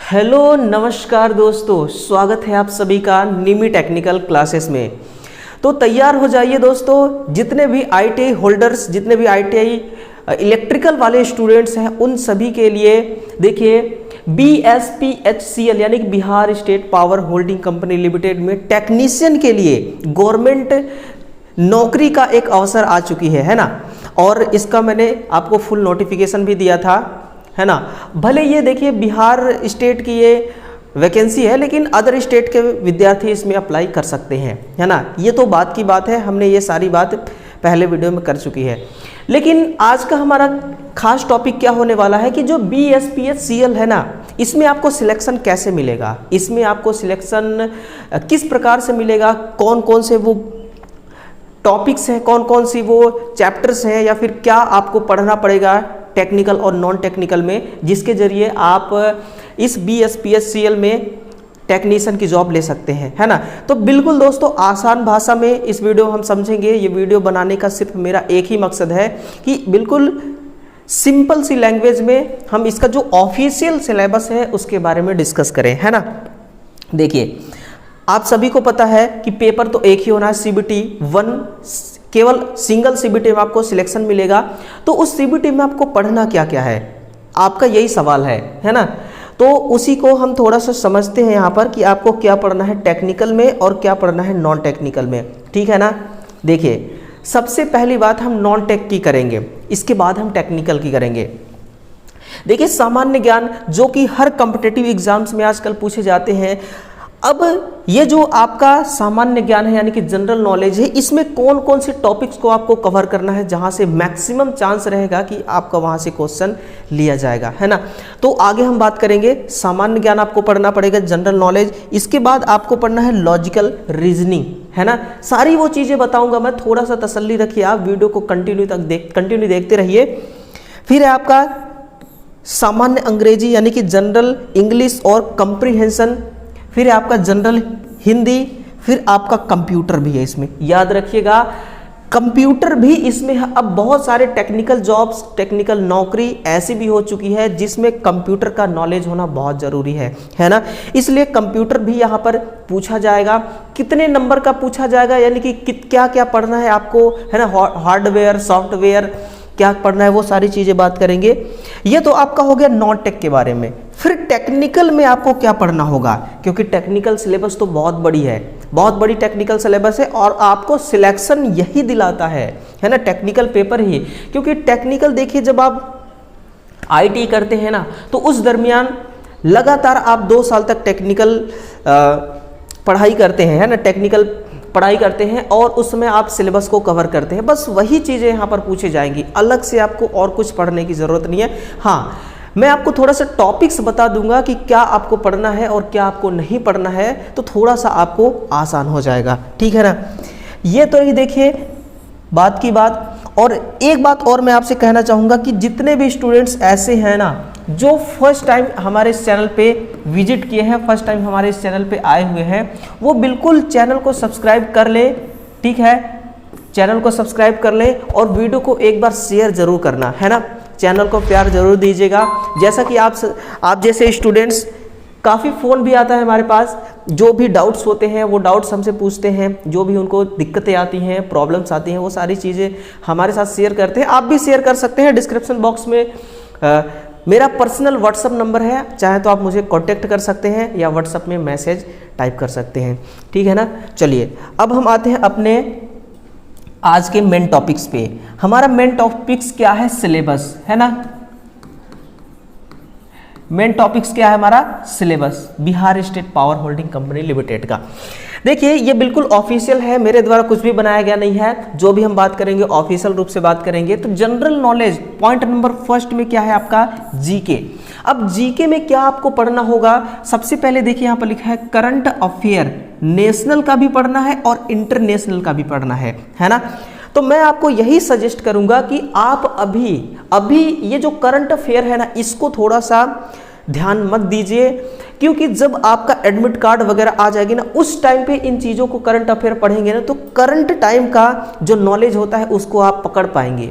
Hello नमस्कार दोस्तों, स्वागत है आप सभी का निमी टेक्निकल क्लासेस में। तो तैयार हो जाइए दोस्तों, जितने भी आईटीआई होल्डर्स, जितने भी आईटीआई इलेक्ट्रिकल वाले स्टूडेंट्स हैं, उन सभी के लिए देखिए BSPHCL यानी कि Bihar state power holding company limited में टेक्नीशियन के लिए गवर्नमेंट नौकरी का एक अवसर आ चुकी है ना। और इसका मैंने आपको फुल नोटिफिकेशन भी दिया था, है ना। भले ये देखिए बिहार स्टेट की ये वैकेंसी है, लेकिन अदर स्टेट के विद्यार्थी इसमें अप्लाई कर सकते हैं, है ना। ये तो बात की बात है, हमने ये सारी बात पहले वीडियो में कर चुकी है। लेकिन आज का हमारा खास टॉपिक क्या होने वाला है कि जो BSPHCL है ना, इसमें आपको सिलेक्शन कैसे मिलेगा, इसमें आपको सिलेक्शन किस प्रकार से मिलेगा, कौन कौन से वो टॉपिक्स हैं, कौन कौन सी वो चैप्टर्स हैं, या फिर क्या आपको पढ़ना पड़ेगा टेक्निकल और नॉन टेक्निकल में, जिसके जरिए आप इस BSPHCL में टेक्नीशियन की जॉब ले सकते हैं, है ना। तो बिल्कुल दोस्तों आसान भाषा में इस वीडियो हम समझेंगे। ये वीडियो बनाने का सिर्फ मेरा एक ही मकसद है कि बिल्कुल सिंपल सी लैंग्वेज में हम इसका जो ऑफिशियल सिलेबस है उसके बारे में डिस्कस करें, है ना। देखिए आप सभी को पता है कि पेपर तो एक ही होना है, CBT 1, केवल सिंगल CBT में आपको सिलेक्शन मिलेगा। तो उस CBT में आपको पढ़ना क्या क्या है, आपका यही सवाल है ना। तो उसी को हम थोड़ा सा समझते हैं यहाँ पर कि आपको क्या पढ़ना है टेक्निकल में और क्या पढ़ना है नॉन टेक्निकल में, ठीक है ना। देखिए सबसे पहली बात हम नॉन टेक की करेंगे, इसके बाद हम टेक्निकल की करेंगे। देखिए सामान्य ज्ञान जो कि हर कॉम्पिटिटिव एग्जाम्स में आजकल पूछे जाते हैं। अब ये जो आपका सामान्य ज्ञान है यानी कि जनरल नॉलेज है, इसमें कौन कौन से टॉपिक्स को आपको कवर करना है जहां से मैक्सिमम चांस रहेगा कि आपका वहां से क्वेश्चन लिया जाएगा, है ना। तो आगे हम बात करेंगे, सामान्य ज्ञान आपको पढ़ना पड़ेगा, जनरल नॉलेज, इसके बाद आपको पढ़ना है लॉजिकल रीजनिंग, है ना। सारी वो चीज़ें बताऊंगा मैं, थोड़ा सा तसल्ली रखिए, आप वीडियो को कंटिन्यू देखते रहिए। फिर है आपका सामान्य अंग्रेजी यानी कि जनरल इंग्लिश और कंप्रीहेंशन, फिर आपका जनरल हिंदी, फिर आपका कंप्यूटर भी है इसमें, याद रखिएगा कंप्यूटर भी इसमें है। अब बहुत सारे टेक्निकल जॉब्स, टेक्निकल नौकरी ऐसी भी हो चुकी है जिसमें कंप्यूटर का नॉलेज होना बहुत ज़रूरी है ना। इसलिए कंप्यूटर भी यहाँ पर पूछा जाएगा। कितने नंबर का पूछा जाएगा यानी कि क्या क्या पढ़ना है आपको, है ना, हार्डवेयर सॉफ्टवेयर क्या पढ़ना है, वो सारी चीज़ें बात करेंगे। ये तो आपका हो गया नॉन टेक के बारे में। फिर टेक्निकल में आपको क्या पढ़ना होगा, क्योंकि टेक्निकल सिलेबस तो बहुत बड़ी है, बहुत बड़ी टेक्निकल सिलेबस है और आपको सिलेक्शन यही दिलाता है ना, टेक्निकल पेपर ही। क्योंकि टेक्निकल देखिए जब आप IT करते हैं ना, तो उस दरमियान लगातार आप 2 साल तक टेक्निकल पढ़ाई करते हैं, है ना, टेक्निकल पढ़ाई करते हैं और उस समय आप सिलेबस को कवर करते हैं। बस वही चीज़ें यहाँ पर पूछी जाएंगी, अलग से आपको और कुछ पढ़ने की ज़रूरत नहीं है। हाँ, मैं आपको थोड़ा सा टॉपिक्स बता दूंगा कि क्या आपको पढ़ना है और क्या आपको नहीं पढ़ना है, तो थोड़ा सा आपको आसान हो जाएगा, ठीक है ना। ये तो ही देखिए बात की बात। और एक बात और मैं आपसे कहना चाहूँगा कि जितने भी स्टूडेंट्स ऐसे हैं ना जो फर्स्ट टाइम हमारे इस चैनल पे विजिट किए हैं, फर्स्ट टाइम हमारे इस चैनल पे आए हुए हैं, वो बिल्कुल चैनल को सब्सक्राइब कर ले, ठीक है, चैनल को सब्सक्राइब कर ले और वीडियो को एक बार शेयर जरूर करना, है ना। चैनल को प्यार जरूर दीजिएगा। जैसा कि आप जैसे स्टूडेंट्स, काफ़ी फ़ोन भी आता है हमारे पास, जो भी डाउट्स होते हैं वो डाउट्स हमसे पूछते हैं, जो भी उनको दिक्कतें आती हैं, प्रॉब्लम्स आती हैं, वो सारी चीज़ें हमारे साथ शेयर करते हैं। आप भी शेयर कर सकते हैं। डिस्क्रिप्शन बॉक्स में मेरा पर्सनल व्हाट्सअप नंबर है, चाहे तो आप मुझे कांटेक्ट कर सकते हैं या व्हाट्सअप में मैसेज टाइप कर सकते हैं, ठीक है ना। चलिए अब हम आते हैं अपने आज के मेन टॉपिक्स पे। हमारा मेन टॉपिक्स क्या है, सिलेबस, है ना। मेन टॉपिक्स क्या है हमारा, syllabus, Bihar state power holding company limited का। देखिए ये बिल्कुल ऑफिशियल है, मेरे द्वारा कुछ भी बनाया गया नहीं है। जो भी हम बात करेंगे ऑफिशियल रूप से बात करेंगे। तो general knowledge point number first में क्या है आपका, जीके। अब जीके में क्या आपको पढ़ना होगा, सबसे पहले देखिए यहाँ पर लिखा है करंट अफेयर, नेशनल का भी पढ़ना है और इंटरनेशनल का भी पढ़ना है ना। तो मैं आपको यही सजेस्ट करूंगा कि आप अभी ये जो करंट अफेयर है ना, इसको थोड़ा सा ध्यान मत दीजिए, क्योंकि जब आपका एडमिट कार्ड वगैरह आ जाएगी ना, उस टाइम पे इन चीज़ों को करंट अफेयर पढ़ेंगे ना, तो करंट टाइम का जो नॉलेज होता है उसको आप पकड़ पाएंगे,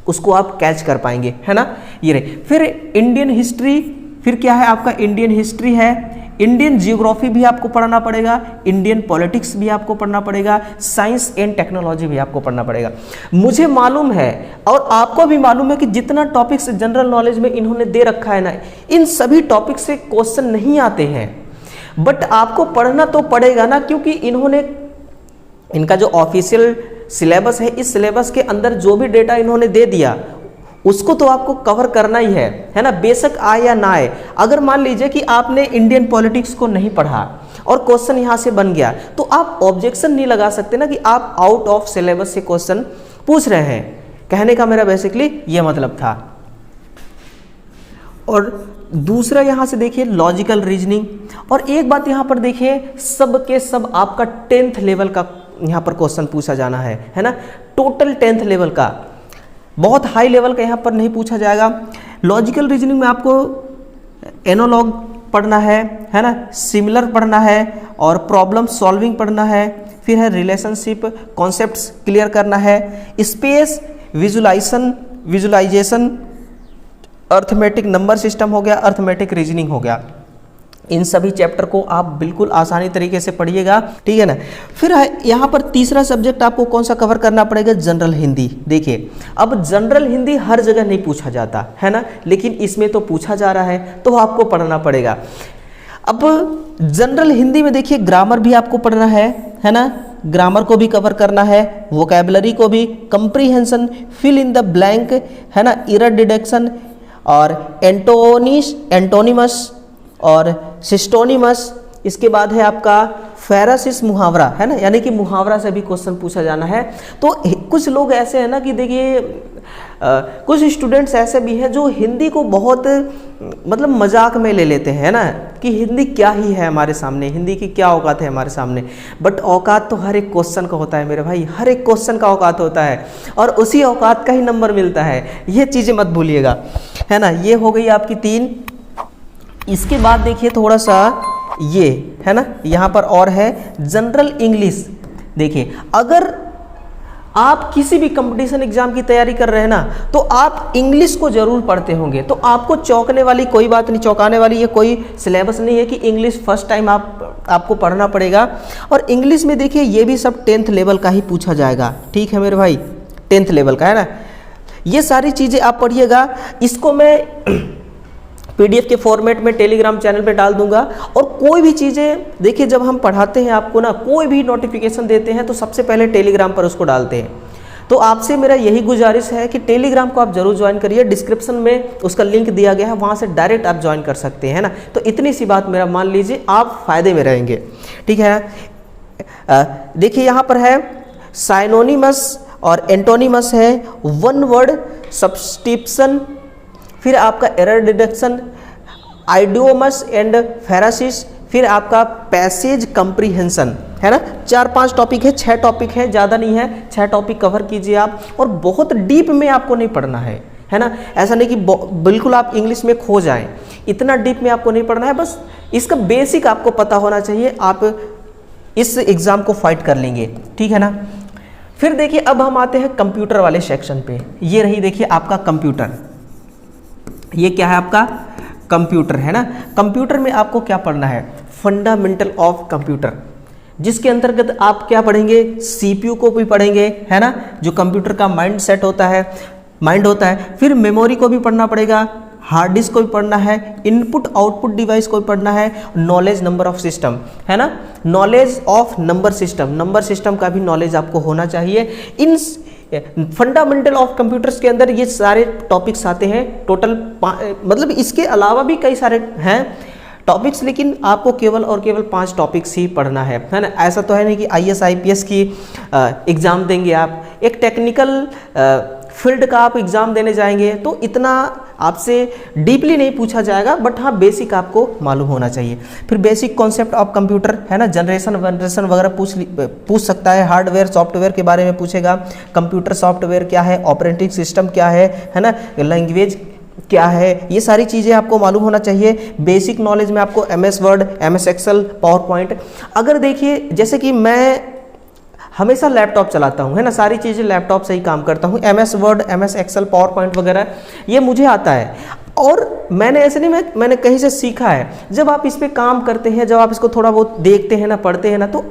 उसको आप कैच कर पाएंगे, है ना। ये रहे। फिर इंडियन हिस्ट्री फिर क्या है आपका इंडियन हिस्ट्री है, इंडियन जियोग्राफी भी आपको पढ़ना पड़ेगा, इंडियन पॉलिटिक्स भी आपको पढ़ना पड़ेगा, साइंस एंड टेक्नोलॉजी भी आपको पढ़ना पड़ेगा। मुझे मालूम है और आपको भी मालूम है कि जितना टॉपिक्स जनरल नॉलेज में इन्होंने दे रखा है ना, इन सभी टॉपिक से क्वेश्चन नहीं आते हैं, बट आपको पढ़ना तो पड़ेगा ना, क्योंकि इन्होंने इनका जो ऑफिशियल सिलेबस है, इस सिलेबस के अंदर जो भी डेटा इन्होंने दे दिया उसको तो आपको कवर करना ही है ना, बेशक आए या ना आए। अगर मान लीजिए कि आपने इंडियन पॉलिटिक्स को नहीं पढ़ा और क्वेश्चन यहाँ से बन गया, तो आप ऑब्जेक्शन नहीं लगा सकते ना कि आप आउट ऑफ सिलेबस से क्वेश्चन पूछ रहे हैं। कहने का मेरा बेसिकली ये मतलब था। और दूसरा यहाँ से देखिए लॉजिकल रीजनिंग, और एक बात यहाँ पर देखिए, सब के सब आपका 10th लेवल का यहाँ पर क्वेश्चन पूछा जाना है ना, टोटल 10th लेवल का, बहुत हाई लेवल का यहाँ पर नहीं पूछा जाएगा। लॉजिकल रीजनिंग में आपको एनालॉग पढ़ना है ना, सिमिलर पढ़ना है, और प्रॉब्लम सॉल्विंग पढ़ना है, फिर है रिलेशनशिप कॉन्सेप्ट्स क्लियर करना है, space visualisation, arithmetic number system हो गया, अर्थमेटिक रीजनिंग हो गया। इन सभी चैप्टर को आप बिल्कुल आसानी तरीके से पढ़िएगा, ठीक है ना। फिर यहाँ पर तीसरा सब्जेक्ट आपको कौन सा कवर करना पड़ेगा, जनरल हिंदी। देखिए अब जनरल हिंदी हर जगह नहीं पूछा जाता है ना, लेकिन इसमें तो पूछा जा रहा है, तो आपको पढ़ना पड़ेगा। अब जनरल हिंदी में देखिए ग्रामर भी आपको पढ़ना है ना, ग्रामर को भी कवर करना है, वोकैबुलरी को भी, comprehension, fill in the blank है ना, इरर डिडक्शन, और एंटोनिमस और सिस्टोनिमस। इसके बाद है आपका फेरासिस मुहावरा है ना, यानी कि मुहावरा से भी क्वेश्चन पूछा जाना है। तो कुछ लोग ऐसे हैं ना कि देखिए कुछ स्टूडेंट्स ऐसे भी हैं जो हिंदी को बहुत मतलब मजाक में ले लेते हैं ना, कि हिंदी क्या ही है हमारे सामने, हिंदी की क्या औकात है हमारे सामने। बट औकात तो हर एक क्वेश्चन का होता है मेरे भाई, हर एक क्वेश्चन का औकात होता है, और उसी औकात का ही नंबर मिलता है, ये चीज़ें मत भूलिएगा है ना। ये हो गई आपकी 3। इसके बाद देखिए थोड़ा सा ये है ना, यहाँ पर और है जनरल इंग्लिश। देखिए अगर आप किसी भी कंपटीशन एग्जाम की तैयारी कर रहे हैं ना, तो आप इंग्लिश को जरूर पढ़ते होंगे, तो आपको चौंकने वाली कोई बात नहीं, चौंकाने वाली ये कोई सिलेबस नहीं है कि इंग्लिश फर्स्ट टाइम आपको पढ़ना पड़ेगा। और इंग्लिश में देखिए ये भी सब 10th लेवल का ही पूछा जाएगा, ठीक है मेरे भाई, 10th लेवल का है ना। ये सारी चीज़ें आप पढ़िएगा। इसको मैं PDF के फॉर्मेट में टेलीग्राम चैनल पे डाल दूंगा। और कोई भी चीज़ें देखिए जब हम पढ़ाते हैं आपको ना, कोई भी नोटिफिकेशन देते हैं तो सबसे पहले टेलीग्राम पर उसको डालते हैं। तो आपसे मेरा यही गुजारिश है कि टेलीग्राम को आप जरूर ज्वाइन करिए, डिस्क्रिप्शन में उसका लिंक दिया गया है, वहाँ से डायरेक्ट आप ज्वाइन कर सकते हैं ना। तो इतनी सी बात मेरा मान लीजिए, आप फायदे में रहेंगे, ठीक है। देखिए यहाँ पर है साइनोनिमस और एंटोनिमस है, वन वर्ड सब्स्टिट्यूशन, फिर आपका एरर डिडक्शन, आइडियोमस एंड फेरासिस, फिर आपका पैसेज कंप्रीहेंशन है ना। 4-5 टॉपिक है, 6 टॉपिक है, ज़्यादा नहीं है, 6 टॉपिक कवर कीजिए आप। और बहुत डीप में आपको नहीं पढ़ना है ना, ऐसा नहीं कि बिल्कुल आप इंग्लिश में खो जाएं, इतना डीप में आपको नहीं पढ़ना है, बस इसका बेसिक आपको पता होना चाहिए, आप इस एग्ज़ाम को फाइट कर लेंगे, ठीक है ना। फिर देखिए अब हम आते हैं कंप्यूटर वाले सेक्शन पे। ये रही देखिए आपका कंप्यूटर, ये क्या है आपका कंप्यूटर है ना। कंप्यूटर में आपको क्या पढ़ना है, फंडामेंटल ऑफ कंप्यूटर, जिसके अंतर्गत आप क्या पढ़ेंगे, CPU को भी पढ़ेंगे है ना, जो कंप्यूटर का माइंड सेट होता है, माइंड होता है। फिर मेमोरी को भी पढ़ना पड़ेगा, हार्ड डिस्क को भी पढ़ना है, इनपुट आउटपुट डिवाइस को भी पढ़ना है, नॉलेज नंबर ऑफ सिस्टम है ना, नॉलेज ऑफ नंबर सिस्टम का भी नॉलेज आपको होना चाहिए। इन फंडामेंटल ऑफ कंप्यूटर्स के अंदर ये सारे टॉपिक्स आते हैं, टोटल मतलब इसके अलावा भी कई सारे हैं टॉपिक्स, लेकिन आपको केवल और केवल 5 टॉपिक्स ही पढ़ना है ना। ऐसा तो है नहीं कि IAS IPS की एग्ज़ाम देंगे आप, एक टेक्निकल फील्ड का आप एग्ज़ाम देने जाएंगे तो इतना आपसे डीपली नहीं पूछा जाएगा, बट हाँ बेसिक आपको मालूम होना चाहिए। फिर बेसिक कॉन्सेप्ट ऑफ कंप्यूटर है ना, जनरेशन वगैरह पूछ सकता है, हार्डवेयर सॉफ्टवेयर के बारे में पूछेगा, कंप्यूटर सॉफ्टवेयर क्या है, ऑपरेटिंग सिस्टम क्या है ना, लैंग्वेज क्या है, ये सारी चीज़ें आपको मालूम होना चाहिए। बेसिक नॉलेज में आपको MS Word, MS Excel, PowerPoint. अगर देखिए जैसे कि मैं हमेशा लैपटॉप चलाता हूँ है ना, सारी चीज़ें लैपटॉप से ही काम करता हूँ, MS Word, MS Excel, PowerPoint वगैरह ये मुझे आता है। और मैंने ऐसे नहीं, मैंने कहीं से सीखा है। जब आप इस पे काम करते हैं, जब आप इसको थोड़ा बहुत देखते हैं ना, पढ़ते हैं ना, तो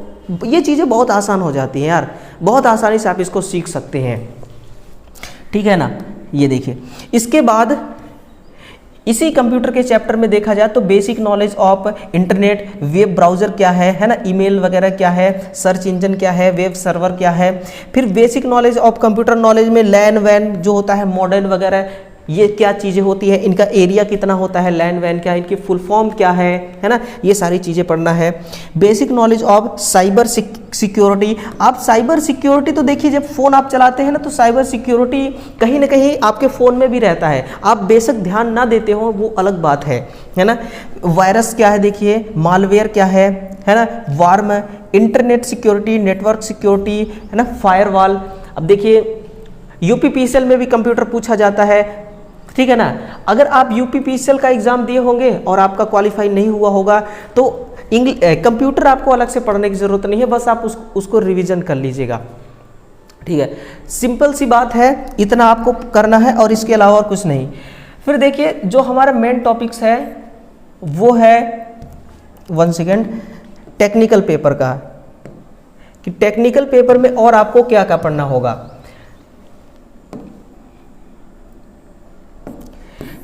ये चीज़ें बहुत आसान हो जाती हैं यार, बहुत आसानी से आप इसको सीख सकते हैं, ठीक है ना। ये देखिए, इसके बाद इसी कंप्यूटर के चैप्टर में देखा जाए तो basic knowledge of internet, web browser क्या है ना, ईमेल वगैरह क्या है, सर्च इंजन क्या है, वेब सर्वर क्या है। फिर basic knowledge of computer knowledge में लैन वैन जो होता है, मॉडेम वगैरह, ये क्या चीज़ें होती है, इनका एरिया कितना होता है, लैन वैन क्या है, इनकी फुल फॉर्म क्या है ना, ये सारी चीज़ें पढ़ना है। Basic knowledge of cyber security. आप साइबर सिक्योरिटी तो देखिए, जब फ़ोन आप चलाते हैं ना, तो साइबर सिक्योरिटी कहीं ना कहीं आपके फ़ोन में भी रहता है, आप बेशक ध्यान ना देते हो, वो अलग बात है ना। वायरस क्या है देखिए, मालवेयर क्या है ना, warm, internet security, network security, है ना, फायरवॉल। अब देखिए यूपीपीसीएल में भी कंप्यूटर पूछा जाता है, ठीक है ना। अगर आप यूपीपीसीएल का एग्जाम दिए होंगे और आपका क्वालिफाई नहीं हुआ होगा तो कंप्यूटर आपको अलग से पढ़ने की ज़रूरत नहीं है, बस आप उसको रिवीजन कर लीजिएगा, ठीक है। सिंपल सी बात है, इतना आपको करना है और इसके अलावा और कुछ नहीं। फिर देखिए जो हमारा मेन टॉपिक्स है वो है 1 सेकेंड टेक्निकल पेपर का, कि टेक्निकल पेपर में और आपको क्या क्या पढ़ना होगा।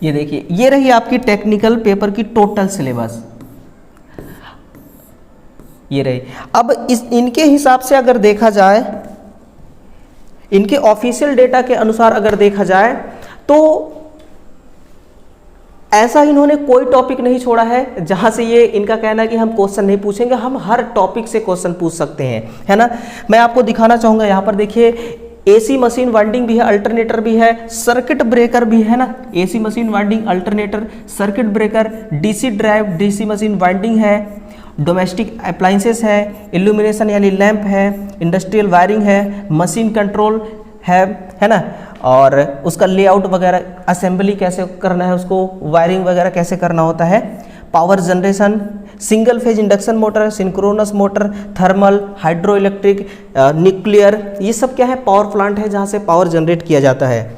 ये देखिए, ये रही आपकी टेक्निकल पेपर की टोटल सिलेबस, ये रही। अब इनके हिसाब से अगर देखा जाए, इनके ऑफिशियल डेटा के अनुसार अगर देखा जाए तो ऐसा इन्होंने कोई टॉपिक नहीं छोड़ा है जहां से ये इनका कहना है कि हम क्वेश्चन नहीं पूछेंगे, हम हर टॉपिक से क्वेश्चन पूछ सकते हैं, है ना। मैं आपको दिखाना चाहूंगा, यहां पर देखिए एसी मशीन वाइंडिंग भी है, अल्टरनेटर भी है, सर्किट ब्रेकर भी है ना, AC machine winding, alternator, circuit breaker, DC drive, DC machine winding है, डोमेस्टिक अप्लाइंसेस है, इल्यूमिनेशन यानी लैंप है, इंडस्ट्रियल वायरिंग है, मशीन कंट्रोल है ना, और उसका लेआउट वगैरह, असेंबली कैसे करना है, उसको वायरिंग वगैरह कैसे करना होता है, power generation, single phase induction motor, synchronous motor, thermal, hydro electric, nuclear, ये सब क्या है, पावर प्लांट है जहाँ से पावर जनरेट किया जाता है।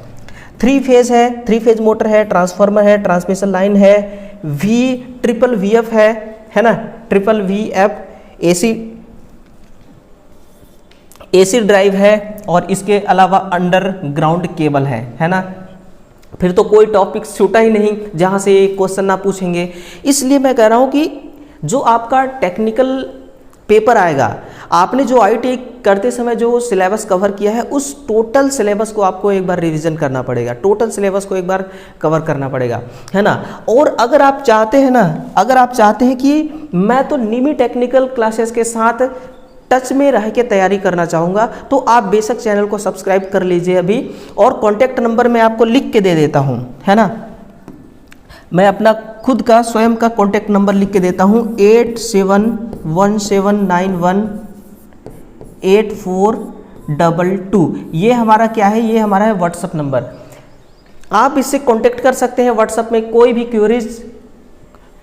3 फेज है, 3 फेज मोटर है, ट्रांसफार्मर है, ट्रांसमिशन लाइन है, ट्रिपल वीएफ है ना, ट्रिपल वीएफ, एसी ड्राइव है, और इसके अलावा अंडरग्राउंड केबल है ना। फिर तो कोई टॉपिक छूटा ही नहीं जहाँ से क्वेश्चन ना पूछेंगे। इसलिए मैं कह रहा हूँ कि जो आपका टेक्निकल पेपर आएगा, आपने जो आईटी करते समय जो सिलेबस कवर किया है, उस टोटल सिलेबस को आपको एक बार रिवीजन करना पड़ेगा, टोटल सिलेबस को एक बार कवर करना पड़ेगा, है ना। और अगर आप चाहते हैं ना, अगर आप चाहते हैं कि मैं तो निमी टेक्निकल क्लासेस के साथ टच में रह के तैयारी करना चाहूँगा, तो आप बेशक चैनल को सब्सक्राइब कर लीजिए अभी। और कॉन्टैक्ट नंबर मैं आपको लिख के दे देता हूँ, है ना, मैं अपना खुद का स्वयं का कॉन्टैक्ट नंबर लिख के देता हूँ, 8717918422। ये हमारा क्या है, ये हमारा है व्हाट्सअप नंबर। आप इससे कॉन्टैक्ट कर सकते हैं व्हाट्सअप में, कोई भी क्वेरीज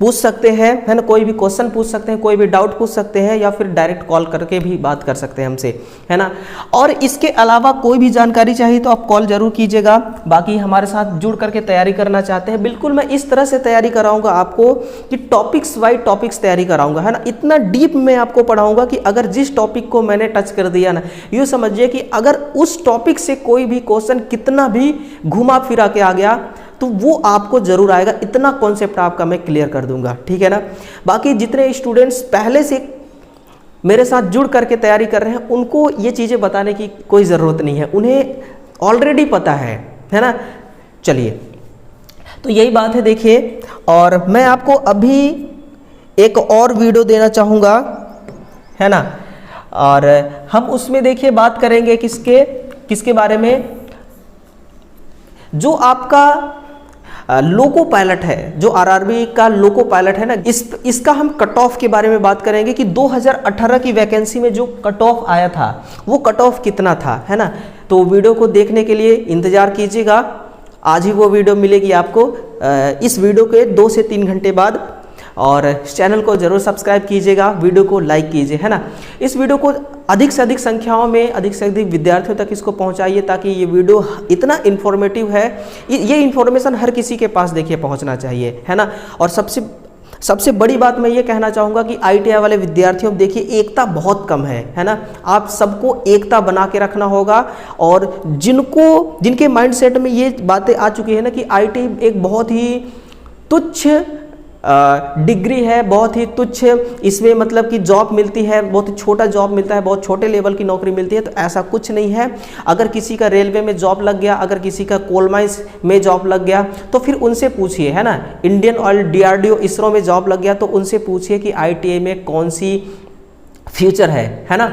पूछ सकते हैं, है ना, कोई भी क्वेश्चन पूछ सकते हैं, कोई भी डाउट पूछ सकते हैं, या फिर डायरेक्ट कॉल करके भी बात कर सकते हैं हमसे, है ना। और इसके अलावा कोई भी जानकारी चाहिए तो आप कॉल जरूर कीजिएगा। बाकी हमारे साथ जुड़ करके तैयारी करना चाहते हैं, बिल्कुल मैं इस तरह से तैयारी कराऊंगा आपको कि टॉपिक्स वाइज टॉपिक्स तैयारी कराऊंगा, है ना। इतना डीप मैं आपको पढ़ाऊंगा कि अगर जिस टॉपिक को मैंने टच कर दिया ना, यूँ समझिए कि अगर उस टॉपिक से कोई भी क्वेश्चन कितना भी घुमा फिरा के आ गया तो वो आपको जरूर आएगा, इतना कॉन्सेप्ट आपका मैं क्लियर कर दूंगा, ठीक है ना। बाकी जितने स्टूडेंट्स पहले से मेरे साथ जुड़ करके तैयारी कर रहे हैं, उनको ये चीज़ें बताने की कोई ज़रूरत नहीं है, उन्हें ऑलरेडी पता है ना। चलिए, तो यही बात है देखिए। और मैं आपको अभी एक और वीडियो देना चाहूँगा, है ना, और हम उसमें देखिए बात करेंगे किसके बारे में, जो आपका लोको पायलट है, जो आरआरबी का लोको पायलट है ना, इसका हम कट ऑफ के बारे में बात करेंगे कि 2018 की वैकेंसी में जो कट ऑफ आया था वो कट ऑफ कितना था, है ना। तो वीडियो को देखने के लिए इंतज़ार कीजिएगा, आज ही वो वीडियो मिलेगी आपको इस वीडियो के 2 से 3 घंटे बाद। और चैनल को ज़रूर सब्सक्राइब कीजिएगा, वीडियो को लाइक कीजिए, है ना। इस वीडियो को अधिक से अधिक संख्याओं में, अधिक से अधिक विद्यार्थियों तक इसको पहुंचाइए, ताकि ये वीडियो इतना इन्फॉर्मेटिव है, ये इन्फॉर्मेशन हर किसी के पास देखिए पहुंचना चाहिए, है ना। और सबसे बड़ी बात मैं ये कहना चाहूँगा कि ITI वाले विद्यार्थियों, देखिए एकता बहुत कम है ना। आप सबको एकता बना के रखना होगा, और जिनके माइंडसेट में ये बातें आ चुकी है ना कि ITI एक बहुत ही तुच्छ डिग्री है, बहुत ही तुच्छ, इसमें मतलब कि जॉब मिलती है, बहुत ही छोटा जॉब मिलता है, बहुत छोटे लेवल की नौकरी मिलती है, तो ऐसा कुछ नहीं है। अगर किसी का रेलवे में जॉब लग गया, अगर किसी का कोल माइंस में जॉब लग गया, तो फिर उनसे पूछिए, है ना। इंडियन ऑयल, DRDO, इसरो में जॉब लग गया, तो उनसे पूछिए कि ITI में कौन सी फ्यूचर है ना।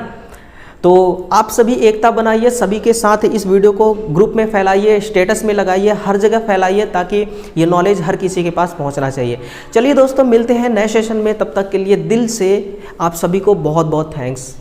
तो आप सभी एकता बनाइए, सभी के साथ इस वीडियो को ग्रुप में फैलाइए, स्टेटस में लगाइए, हर जगह फैलाइए, ताकि ये नॉलेज हर किसी के पास पहुंचना चाहिए। चलिए दोस्तों, मिलते हैं नए सेशन में, तब तक के लिए दिल से आप सभी को बहुत बहुत थैंक्स।